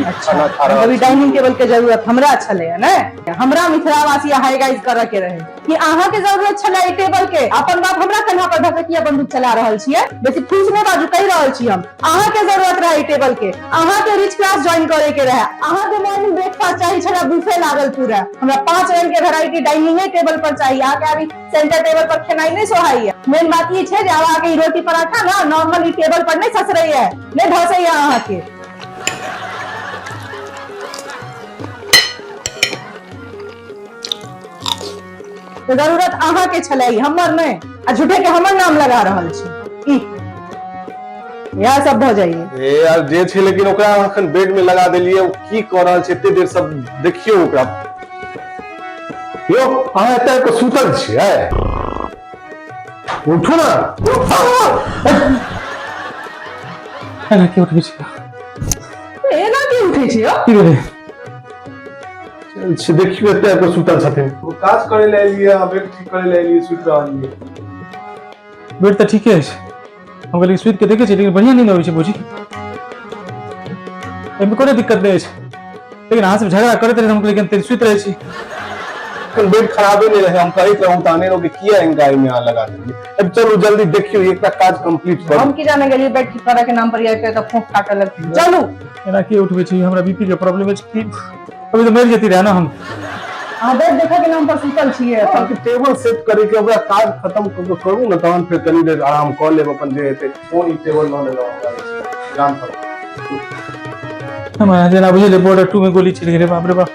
अच्छा, खाना खा रहा अभी डाइनिंग टेबल के जरूरत हमरा छले है ना, हमरा मिथिलावासी हाई गाइज करे के रहे कि अहाँ के जरूरत छले ई टेबल के, अपन बात हमरा कन्हा पर धके किया बंदूक चला रहल छियै, बेसी फूस में बाजू कह रहल छी हम, अहाँ के जरूरत रहे ई टेबल के, अहाँ के रिच क्लास ज्वाइन करे के रहे, अहाँ के मॉर्निंग ब्रेकफास्ट चाहिए छला बुफे लागल पूरा, हमरा 5 रंग के वैरायटी डाइनिंग टेबल पर चाहिए, आके अभी सेंटर टेबल पर खेनाई नहीं सोहाई है। मेन बात ये छे जे आवा के रोटी पराठा ना नॉर्मल ई टेबल पर नहीं ससरई है, नहीं धसई है अहाँ के। तो जरूरत अहाँ के छलै, हमर नहीं, आ झूठे के हमर नाम लगा रहल छी। यह सब भ जाइए ए यार जे छै, लेकिन ओकरा अखन बेड में लगा देलिए, वो की कर रहल छै एते देर सब देखियो ओकरा। यो अहाँ एतय को सुतल छियै, उठू ना। एना के उठै छी, एना के उठै छी यो की भेलै? चल देखियो एतय को सुतल छथिन, वो काज करे ले एलिए, बेड ठीक करे ले एलिए, सुत रहलिए। बेड तऽ ठीके अछि, हम कहलिए सुति के देखे छी, लेकिन बढ़िया नींद आबै छै बुझी, एहिमे कोनो दिक्कत नहीं अछि, लेकिन अहाँ सब झगड़ा करते रहे, हम कहलिए कि सुति रहे छी। बेड खराबे नहीं रहे, हम कही रहूं ताने रो के किया इनका में यहाँ लगा देंगे। अब चलो जल्दी देखियो एक काज कंप्लीट करो। हम की जाने गेलिए बेड ठीक करे के नाम पर ये तो फूंक काटे लगती। चलू एना के उठबै छी, हमरा बीपी के प्रॉब्लम अछि कि अभी तो मर जेती रहे ना हम। आ बेड देखा के नाम पर सुतल छियै, ताकि टेबल सेट करे के ओकरा काज खत्म करू ना, तहन फिर कनी देर आराम क लेब, अपन जे हेतै फोन ई टेबल न लेलो जान पर हमरा जेना बुझले बॉर्डर 2 में गोली चल गेलै, बाप रे बाप।